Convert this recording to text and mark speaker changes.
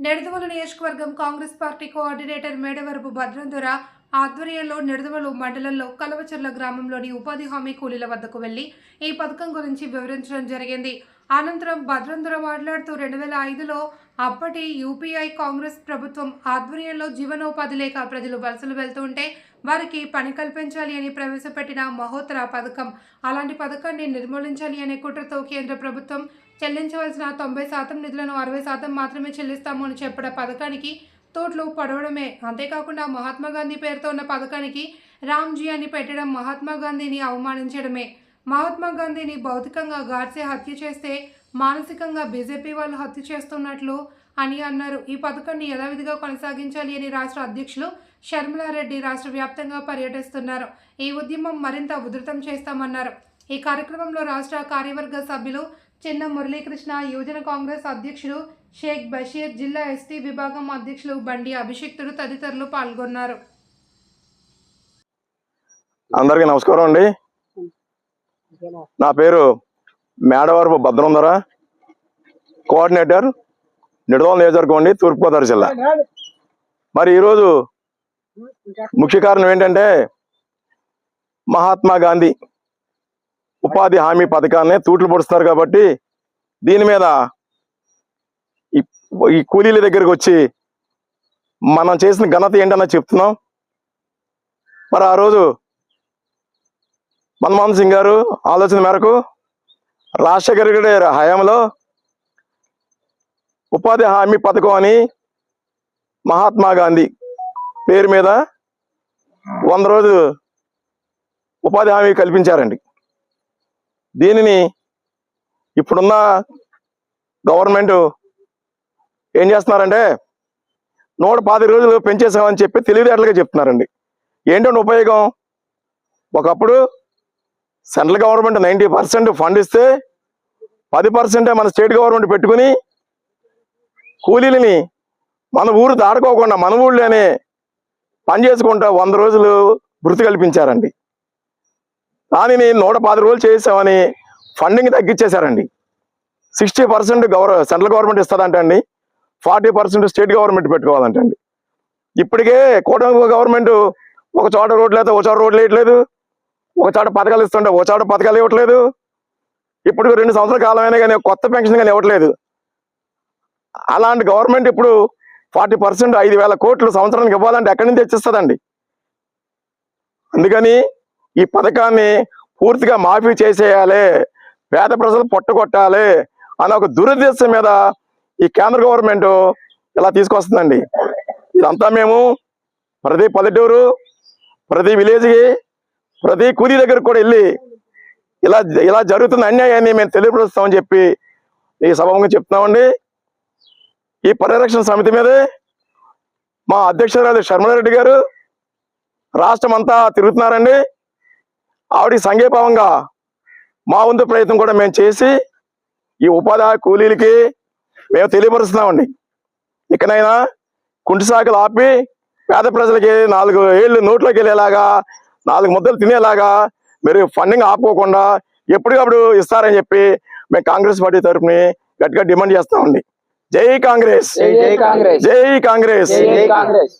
Speaker 1: నిడదవోలు నియోజకవర్గం Congress party coordinator Medavarapu Bhadrandora ఆధ్వర్యంలో నిడదవోలు మండలంలో కలవచర్ల గ్రామంలోని ఉపాధి హామీ కూలీల వద్దకు వెళ్లి ఈ పథకం గురించి వివరించడం జరిగింది. అనంతరం భద్రందొర మాట్లాడుతూ 2005లో అప్పటి యూపీఐ కాంగ్రెస్ ప్రభుత్వం ఆధ్వర్యంలో జీవనోపాధి లేక ప్రజలు వలసలు వెళ్తుంటే వారికి పని కల్పించాలి అని ప్రవేశపెట్టిన మహోత్తర పథకం. అలాంటి పథకాన్ని నిర్మూలించాలి అనే కుట్రతో కేంద్ర ప్రభుత్వం చెల్లించవలసిన 90% నిధులను 60% మాత్రమే చెల్లిస్తాము అని చెప్పిన పథకానికి తోట్లు పడవడమే. అంతేకాకుండా మహాత్మా గాంధీ పేరుతో ఉన్న పథకానికి రామ్జీ అని పెట్టడం మహాత్మా గాంధీని అవమానించడమే. మహాత్మా గాంధీని భౌతికంగా గాడ్సే హత్య చేస్తే మానసికంగా బీజేపీ వాళ్ళు హత్య చేస్తున్నట్లు అని అన్నారు. ఈ పథకాన్ని యథావిధిగా కొనసాగించాలి అని రాష్ట్ర అధ్యక్షులు షర్మిలారెడ్డి రాష్ట్ర వ్యాప్తంగా పర్యటిస్తున్నారు. ఈ ఉద్యమం మరింత ఉధృతం చేస్తామన్నారు. ఈ కార్యక్రమంలో రాష్ట్ర కార్యవర్గ సభ్యులు చిన్న మురళీకృష్ణ, యువజన కాంగ్రెస్ అధ్యక్షులు షేక్ బషీర్, జిల్లా ఎస్టీ విభాగం అధ్యక్షులు బండి అభిషిక్తుడు తదితరులు పాల్గొన్నారు.
Speaker 2: అందరికీ నమస్కారం అండి. నా పేరు మేడవరపు భద్రందొర, కోఆర్డినేటర్ నిడదవోలు నియోజకవర్గం అండి, తూర్పుగోదావరి జిల్లా. మరి ఈరోజు ముఖ్య కారణం ఏంటంటే మహాత్మా గాంధీ ఉపాధి హామీ పథకాన్ని తూట్లు పొడుస్తున్నారు కాబట్టి దీని మీద ఈ కూలీల దగ్గరికి వచ్చి మనం చేసిన ఘనత ఏంటన్నా చెప్తున్నాం. మరి ఆ రోజు మన్మోహన్ సింగ్ గారు ఆలోచన మేరకు రాజశేఖర్ గారి హయాంలో ఉపాధి హామీ పథకం అని మహాత్మా గాంధీ పేరు మీద 100 రోజులు ఉపాధి హామీ కల్పించారండి. దీనిని ఇప్పుడున్న గవర్నమెంట్ ఏం చేస్తున్నారంటే 110 రోజులు పెంచేసామని చెప్పి తెలివితేటలుగా చెప్తున్నారండి. ఏంటంటే ఉపయోగం, ఒకప్పుడు సెంట్రల్ గవర్నమెంట్ 90% ఫండ్ ఇస్తే 10% మన స్టేట్ గవర్నమెంట్ పెట్టుకుని కూలీలని మన ఊరు దాడుకోకుండా మన ఊళ్ళోనే పని చేసుకుంటా 100 రోజులు వృత్తి కల్పించారండి. దానిని 110 రోజులు చేసామని ఫండింగ్ తగ్గించేశారండి. 60% సెంట్రల్ గవర్నమెంట్ ఇస్తుందంట అండి, 40% స్టేట్ గవర్నమెంట్ పెట్టుకోవాలంటండి. ఇప్పటికే కూటమి గవర్నమెంట్ ఒక చోట రోడ్లు అయితే ఒక చోట రోడ్లు వేయట్లేదు, ఒక చోట పథకాలు ఇస్తుంటే ఒక చోట పథకాలు ఇవ్వట్లేదు. ఇప్పుడు 2 సంవత్సరాల కాలం అయినా కానీ కొత్త పెన్షన్ కానీ ఇవ్వట్లేదు. అలాంటి గవర్నమెంట్ ఇప్పుడు 40% 5,000 కోట్లు సంవత్సరానికి ఇవ్వాలంటే ఎక్కడి నుంచి తెచ్చిస్తుందండి. అందుకని ఈ పథకాన్ని పూర్తిగా మాఫీ చేసేయాలి, పేద ప్రజలు పొట్టగొట్టాలి అనే ఒక దురుద్దేశం మీద ఈ కేంద్ర గవర్నమెంట్ ఇలా తీసుకొస్తుందండి. ఇదంతా మేము ప్రతి పల్లెటూరు, ప్రతి విలేజ్కి, ప్రతి కూలీ దగ్గరకు కూడా వెళ్ళి ఇలా జరుగుతున్న అన్యాయాన్ని మేము తెలియపరుస్తామని చెప్పి ఈ సభముగా చెప్తున్నామండి. ఈ పరిరక్షణ సమితి మీదే మా అధ్యక్షురాలు షర్మిలారెడ్డి గారు రాష్ట్రం అంతా తిరుగుతున్నారండి. ఆవిడ సంఘీభావంగా మా వంతు ప్రయత్నం కూడా మేము చేసి ఈ ఉపాధి కూలీలకి మేము తెలియపరుస్తున్నామండి. ఇకనైనా కుంటి సాకులు ఆపి పేద ప్రజలకి 4 ఏళ్ళు నోట్లోకి వెళ్ళేలాగా, 4 ముద్దలు తినేలాగా మీరు ఫండింగ్ ఆపుకోకుండా ఎప్పటికప్పుడు ఇస్తారని చెప్పి మేము కాంగ్రెస్ పార్టీ తరఫుని గట్టిగా డిమాండ్ చేస్తామండి. జై కాంగ్రెస్, జై కాంగ్రెస్, జై కాంగ్రెస్.